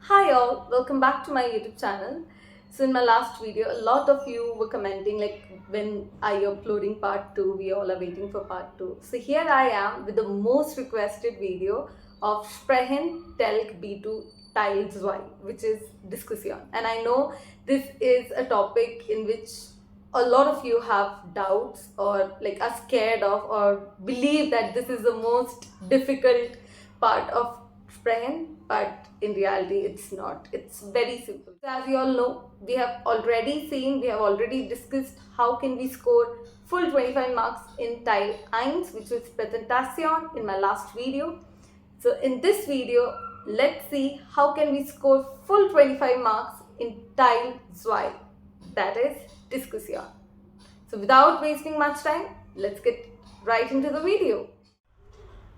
Hi all, welcome back to my YouTube channel. So in my last video, a lot of you were commenting like when are you uploading part 2? We all are waiting for part 2. So here I am with the most requested video of Sprechen, TELC B2 Teil 2, which is Diskussion. And I know this is a topic in which a lot of you have doubts or like are scared of or believe that this is the most difficult part of Sprechen, but in reality it's not. It's very simple. So as you all know, we have already discussed how can we score full 25 marks in Teil 1, which was presentation in my last video. So in this video, let's see how can we score full 25 marks in Teil 2, that is Diskussion. So without wasting much time, let's get right into the video.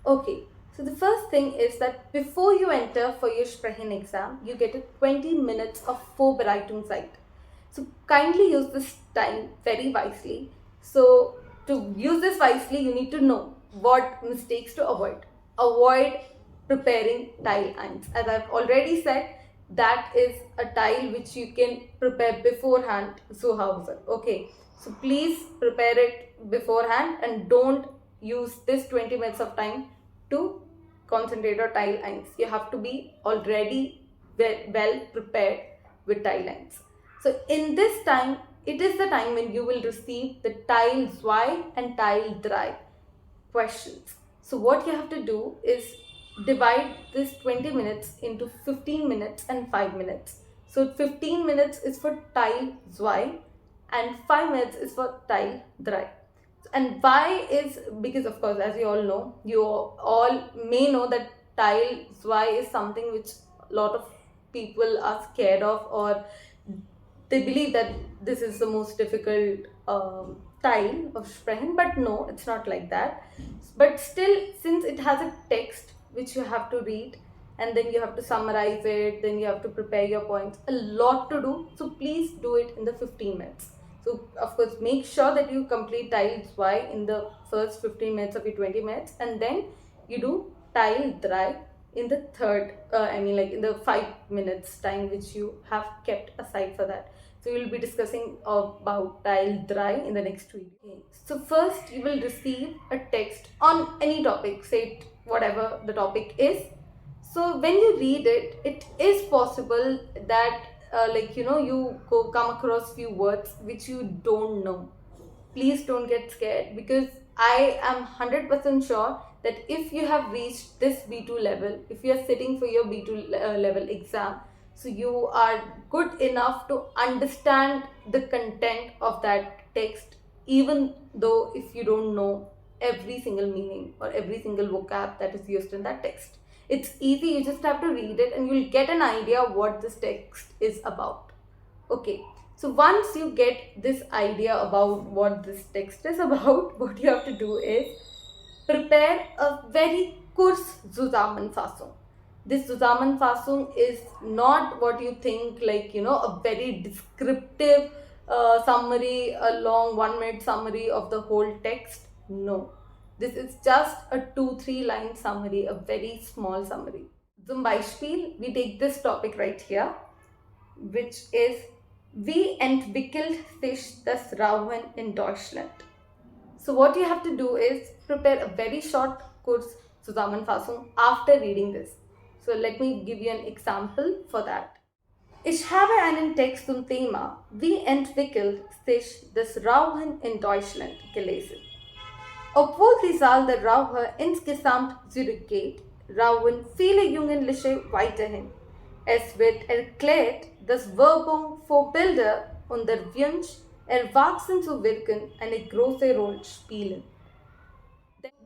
Okay, so the first thing is that before you enter for your Sprechen exam, you get a 20 minutes of Vorbereitungszeit. So kindly use this time very wisely. So to use this wisely, you need to know what mistakes to avoid. Avoid preparing Teil 1. As I've already said, that is a tile which you can prepare beforehand, zu Hause. Okay, so please prepare it beforehand and don't use this 20 minutes of time to concentrate on Teil 1. You have to be already well prepared with Teil 1. So in this time, it is the time when you will receive the Teil 2 and Teil 3 questions. So what you have to do is divide this 20 minutes into 15 minutes and 5 minutes. So 15 minutes is for Teil 2 and 5 minutes is for Teil 3. And why is, because of course, as you all know, you all may know that Teil 2 is something which a lot of people are scared of, or they believe that this is the most difficult tile of Sprechen, but no, it's not like that. But still, since it has a text which you have to read, and then you have to summarize it, then you have to prepare your points, a lot to do. So please do it in the 15 minutes. So of course, make sure that you complete Teil 2 in the first 15 minutes of your 20 minutes, and then you do Teil 3 in the third, in the 5 minutes time which you have kept aside for that. So we will be discussing about Teil 3 in the next video. Okay. So first you will receive a text on any topic, say it whatever the topic is. So when you read it, it is possible that you come across few words which you don't know. Please don't get scared, because I am 100% sure that if you have reached this B2 level, if you are sitting for your B2 level exam, so you are good enough to understand the content of that text, even though if you don't know every single meaning or every single vocab that is used in that text. It's easy, you just have to read it and you'll get an idea of what this text is about. Okay, so once you get this idea about what this text is about, what you have to do is prepare a very kurz Zusammenfassung. This Zusammenfassung is not what you think, a very descriptive summary, a long 1 minute summary of the whole text. No. This is just a 2-3 line summary, a very small summary. Zum Beispiel, we take this topic right here, which is Wie entwickelt sich das Rauchen in Deutschland? So what you have to do is prepare a very short Kurzzusammenfassung after reading this. So let me give you an example for that. Ich habe einen Text zum Thema Wie entwickelt sich das Rauchen in Deutschland gelesen. Obwohl die Zahl der Raucher insgesamt zurückgeht, rauchen viele Jugendliche weiterhin. Es wird erklärt, dass Werbung, Vorbilder und der Wunsch, erwachsen zu wirken, eine große Rolle spielen.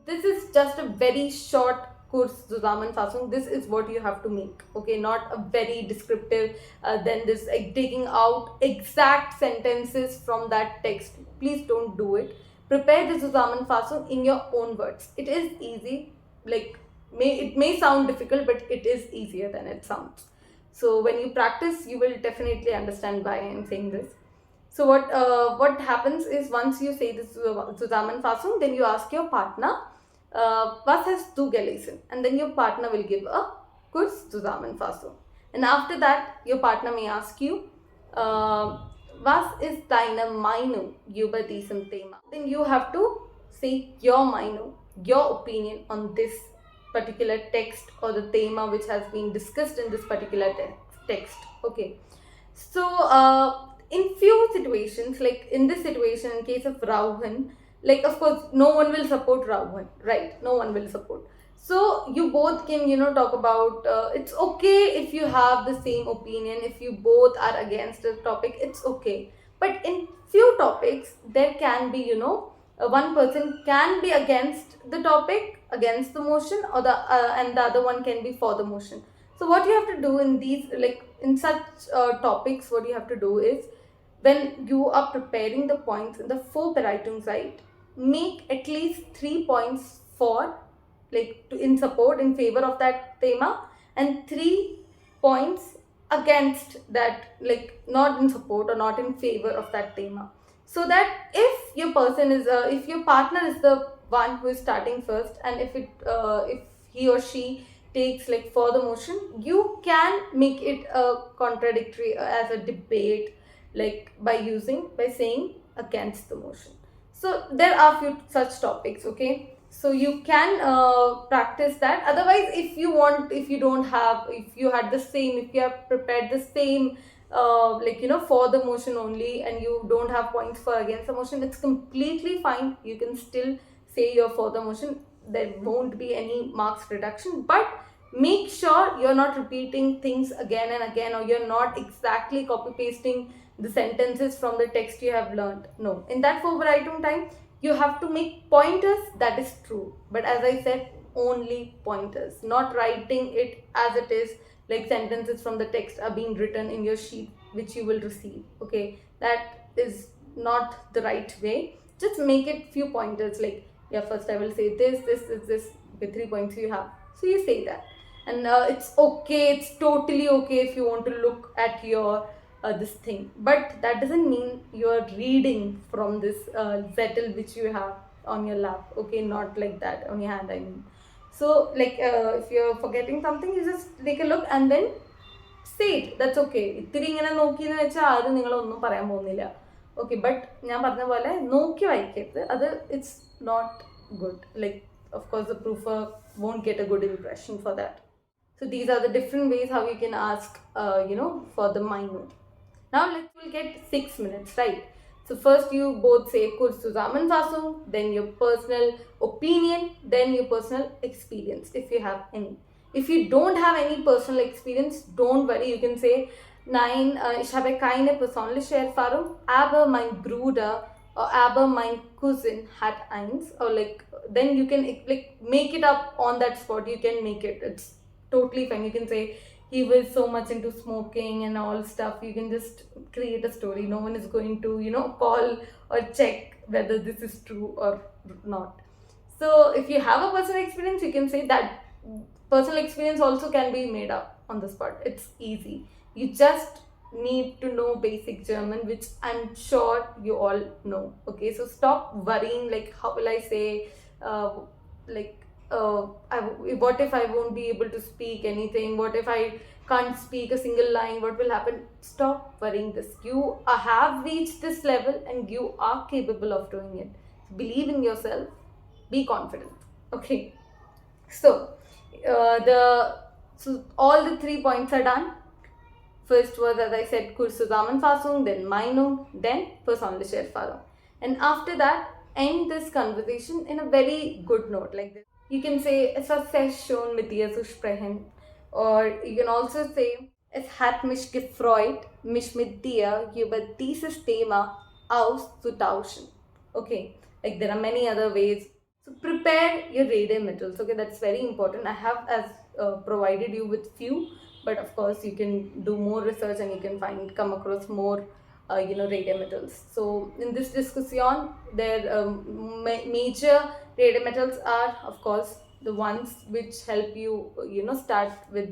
This is just a very short Kurzzusammenfassung. This is what you have to make. Okay, not a very descriptive, then this taking out exact sentences from that text. Please don't do it. Prepare the Zusammenfassung in your own words. It is easy, it may sound difficult, but it is easier than it sounds. So when you practice, you will definitely understand why I am saying this. So what happens is, once you say this Zusammenfassung, then you ask your partner, was hast du gelesen? And then your partner will give a Kurzzusammenfassung. And after that, your partner may ask you, was ist deine Meinung über diesem Thema? Then you have to say your Meinung, your opinion on this particular text or the thema which has been discussed in this particular text. Okay. So, in few situations, like in this situation, in case of Rauhan, like of course, no one will support Rauhan, right? No one will support. So you both can, talk about. It's okay if you have the same opinion. If you both are against the topic, it's okay. But in few topics, there can be, one person can be against the topic, against the motion, or and the other one can be for the motion. So what you have to do in these, like in such topics, what you have to do is, when you are preparing the points in the Vorbereitungszeit, make at least 3 points for, like in support, in favor of that thema, and 3 points against that, like not in support or not in favor of that thema. So that if your person is, if your partner is the one who is starting first, and if he or she takes like for the motion, you can make it a contradictory as a debate, like by saying against the motion. So there are few such topics, okay? So you can practice that. Otherwise, if you had the same, if you have prepared the same, for the motion only, and you don't have points for against the motion, it's completely fine. You can still say your for the motion. There won't be any marks reduction, but make sure you're not repeating things again and again, or you're not exactly copy pasting the sentences from the text you have learned. No, in that Vorbereitung time, you have to make pointers. That is true, but as I said, only pointers, not writing it as it is, like sentences from the text are being written in your sheet which you will receive. Okay, that is not the right way. Just make it few pointers, like, yeah, first I will say this. Okay, 3 points you have, so you say that. And it's okay, it's totally okay if you want to look at your this thing, but that doesn't mean you're reading from this zettel which you have on your lap. Okay, not like that, on your hand, I mean. So like if you're forgetting something, you just take a look and then say it. That's okay. ഇത്തിരി ഇങ്ങനെ നോക്കിയെന്ന് വെച്ചാൽ ആരും നിങ്ങളൊന്നും പറയാൻ പോകുന്നില്ല. Okay, but ഞാൻ പറഞ്ഞ പോലെ നോക്കി വായിക്കരുത്. അത് it's not good. Like of course the proofer won't get a good impression for that. So these are the different ways how you can ask for the minor. Now we'll get 6 minutes, right? So first you both say kurz Zusammenfassung, then your personal opinion, then your personal experience if you have any. If you don't have any personal experience, don't worry, you can say nein, ich habe keine persönliche Erfahrung, aber mein Bruder or aber mein Cousin hat eins, or like then you can like make it up on that spot. You can make it, it's totally fine. You can say he was so much into smoking and all stuff. You can just create a story. No one is going to call or check whether this is true or not. So if you have a personal experience, you can say that. Personal experience also can be made up on the spot. It's easy. You just need to know basic German, which I'm sure you all know. Okay, so stop worrying like how will I say what if I won't be able to speak anything, what if I can't speak a single line, what will happen? Stop worrying this. You have reached this level and you are capable of doing it. Believe in yourself, be confident. Okay, so so all the 3 points are done. First was, as I said, kurz Zusammenfassung, then Meinung, then persönliche Erfahrung. And after that, end this conversation in a very good note, like this. You can say, es war sehr schön mit dir zu sprechen. Or you can also say, es hat mich gefreut, mich mit dir über dieses Thema auszutauschen. Okay, like there are many other ways. So prepare your Redemitals. Okay, that's very important. I have provided you with few, but of course you can do more research and you can come across more Redemitals. So in this discussion, their major Redemitals are, of course, the ones which help you start with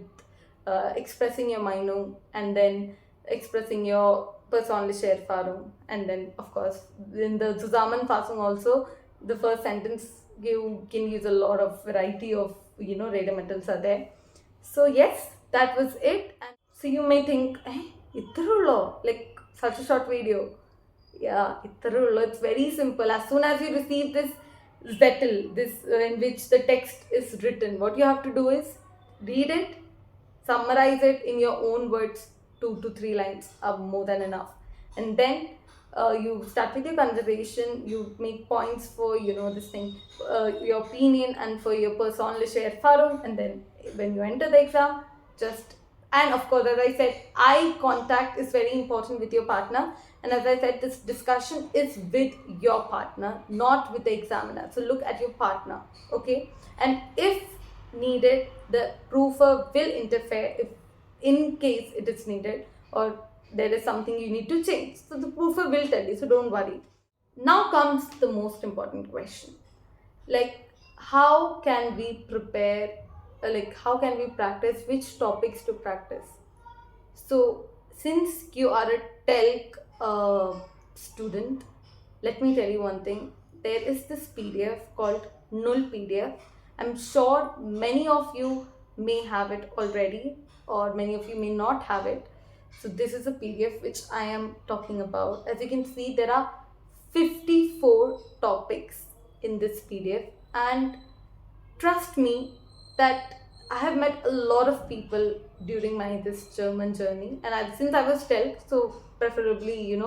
expressing your Meinung, and then expressing your persönliche Erfahrung, and then of course in the Zusammenfassung also, the first sentence you can use a lot of variety of Redemitals are there. So yes, that was it. And So you may think, ithrullo, like such a short video. Yeah, ithrullo, it's very simple. As soon as you receive this zettel, this in which the text is written, what you have to do is read it, summarize it in your own words. 2 to 3 lines are more than enough, and then you start with your conversation. You make points for this thing, your opinion, and for your personliche erfahrung, and then when you enter the exam, just, and of course, as I said, eye contact is very important with your partner. And as I said, this discussion is with your partner, not with the examiner. So look at your partner, okay? And if needed, the proofer will interfere if in case it is needed or there is something you need to change. So the proofer will tell you, so don't worry. Now comes the most important question. Like, how can we prepare, how can we practice, which topics to practice? So, since you are a TELC student, let me tell you one thing. There is this PDF called null PDF. I'm sure many of you may have it already, or many of you may not have it. So, this is a PDF which I am talking about. As you can see, there are 54 topics in this PDF, and trust me that I have met a lot of people during my this German journey, and since I was TELC, so preferably,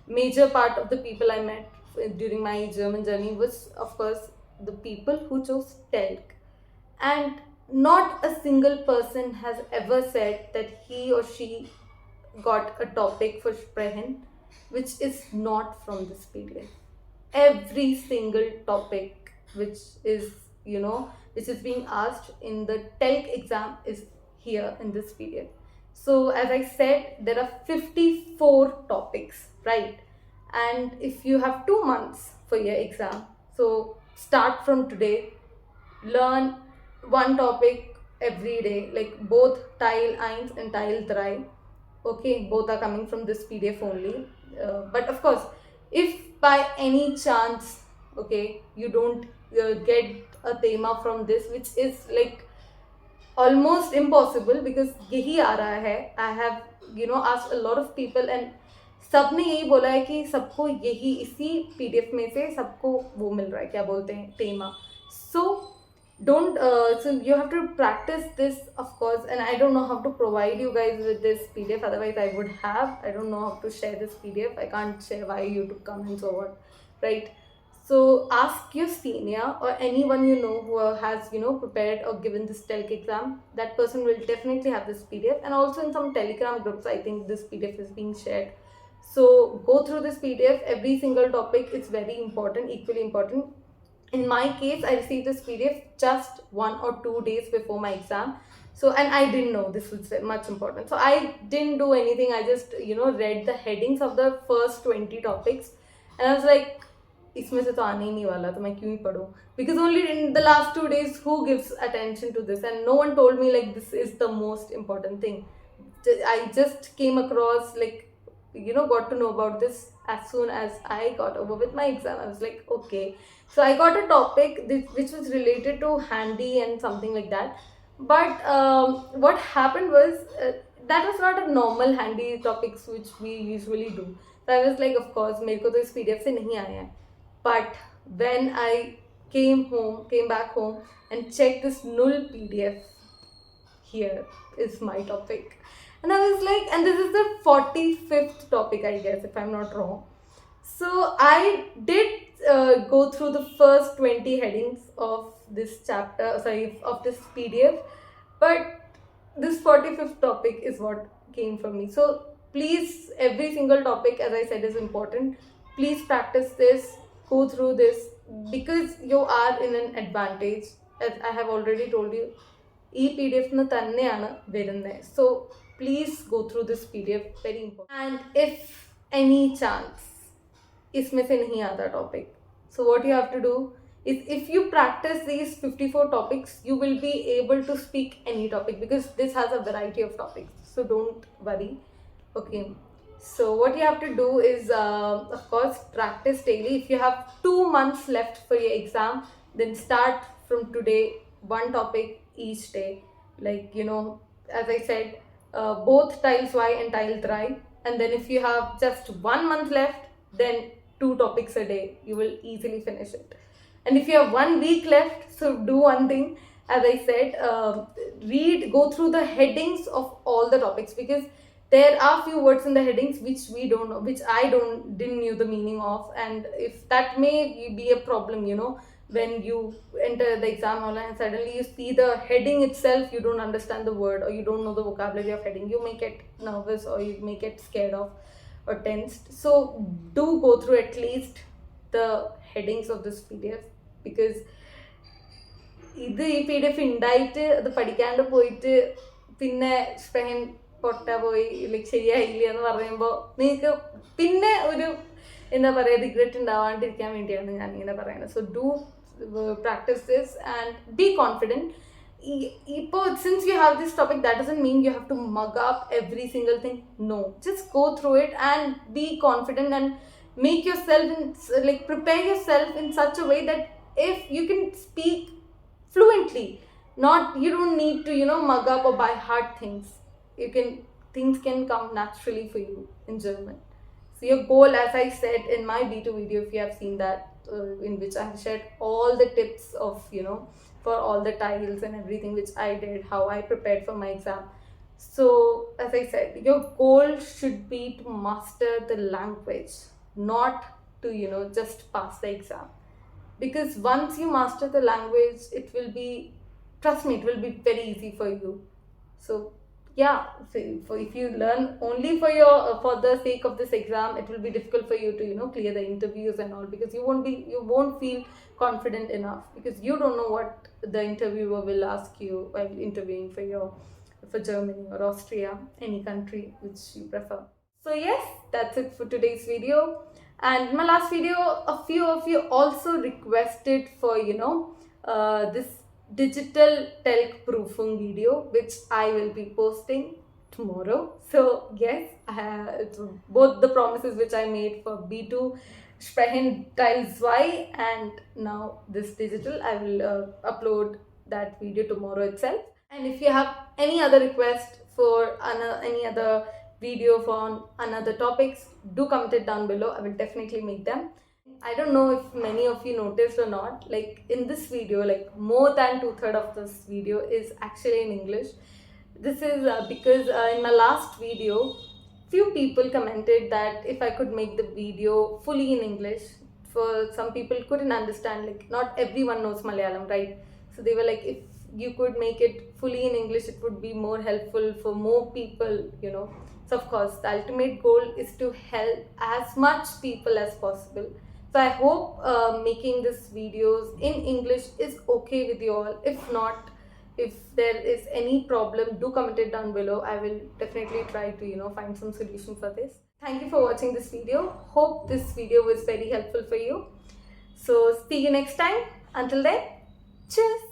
major part of the people I met during my German journey was, of course, the people who chose TELC. And not a single person has ever said that he or she got a topic for Sprechen which is not from this PDF. Every single topic which is which is being asked in the TELC exam is here in this PDF. So as I said, there are 54 topics, right? And if you have 2 months for your exam, so start from today, learn one topic every day, like both Teil 1 and Teil 3. Okay, both are coming from this PDF only. But of course, if by any chance, okay, you don't get a thema from this, which is like almost impossible because यही आ रहा है. I have asked a lot of people and सबने यही बोला है कि सबको यही इसी PDF में से सबको वो मिल रहा है, क्या बोलते हैं, thema. So don't so you have to practice this, of course, and I don't know how to provide you guys with this PDF, otherwise I would have. I don't know how to share this PDF. I can't share via YouTube comments or what, right? So ask your senior or anyone you know who has prepared or given this TELC exam. That person will definitely have this PDF, and also in some Telegram groups I think this PDF is being shared. So go through this PDF. Every single topic is very important, equally important. In my case, I received this PDF just 1 or 2 days before my exam. So, and I didn't know this was much important. So I didn't do anything. I just, read the headings of the first 20 topics. And I was like, इसमें से तो आने ही नहीं वाला, तो मैं क्यों ही पढूं? Because only in the last 2 days, who gives attention to this? And no one told me like this is the most important thing. I just came across got to know about this as soon as I got over with my exam. I was like, okay. So I got a topic which was related to handy and something like that. But what happened was that was not a normal handy topics which we usually do. So I was like, of course, मेरे को तो इस PDF से नहीं आया है. But when I came back home and checked this null PDF, here is my topic. And I was like, and this is the 45th topic, I guess, if I'm not wrong. So I did go through the first 20 headings of this chapter, of this PDF. But this 45th topic is what came from me. So please, every single topic, as I said, is important. Please practice this, go through this, because you are in an advantage. As I have already told you, PDF na tanneyana varunne. So please go through this PDF, very important. And if any chance इसमें से नहीं आता topic, so what you have to do is, if you practice these 54 topics, you will be able to speak any topic, because this has a variety of topics. So don't worry. Okay. So what you have to do is, of course, practice daily. If you have 2 months left for your exam, then start from today, one topic each day. Like, as I said, both Teil 2 and Teil 3. And then if you have just 1 month left, then 2 topics a day. You will easily finish it. And if you have 1 week left, so do one thing, as I said, go through the headings of all the topics, because there are few words in the headings which we don't know, which didn't knew the meaning of, and if that may be a problem, when you enter the exam online and suddenly you see the heading itself, you don't understand the word or you don't know the vocabulary of heading, you may get nervous or you may get scared of or tensed. So do go through at least the headings of this PDF, because ഇത് ഈ PDF ഉണ്ടായിട്ട് അത് പഠിക്കാണ്ട് പോയിട്ട് പിന്നെ Spain പൊട്ട പോയി like ശരിയായില്ല എന്ന് പറയുമ്പോൾ നിങ്ങൾക്ക് പിന്നെ ഒരു എന്താ പറയുക റിഗ്രറ്റ് ഉണ്ടാവാണ്ടിരിക്കാൻ വേണ്ടിയാണ് ഞാൻ ഇങ്ങനെ പറയുന്നത്. So do practice this and be confident. ഇപ്പോൾ since you have this topic, that doesn't mean you have to mug up every single thing. No, just go through it and be confident and make yourself prepare yourself in such a way that if you can speak fluently, you don't need to mug up or buy hard things. Things can come naturally for you in German. So your goal, as I said in my B2 video, if you have seen that, in which I have shared all the tips of for all the tiles and everything which I did, how I prepared for my exam. So as I said, your goal should be to master the language, not to just pass the exam. Because once you master the language, it will be, trust me, it will be very easy for you. So yeah, if you learn only for the sake of this exam, it will be difficult for you to clear the interviews and all, because you won't feel confident enough, because you don't know what the interviewer will ask you while interviewing for Germany or Austria, any country which you prefer. So yes, that's it for today's video. And my last video, a few of you also requested for this digital TELC proofing video, which I will be posting tomorrow. So yes, it's both the promises which I made for B2 Sprechen Teil 2 and now this digital, I will upload that video tomorrow itself. And if you have any other request for any other video on another topics, do comment it down below. I will definitely make them. I don't know if many of you noticed or not, like in this video, like more than 2/3 of this video is actually in English. This is because in my last video, few people commented that if I could make the video fully in English. For some people couldn't understand, like not everyone knows Malayalam, right? So they were like, if you could make it fully in English, it would be more helpful for more people, So of course, the ultimate goal is to help as much people as possible. So I hope making these videos in English is okay with you all. If not, if there is any problem, do comment it down below. I will definitely try to find some solution for this. Thank you for watching this video. Hope this video was very helpful for you. So see you next time. Until then, cheers.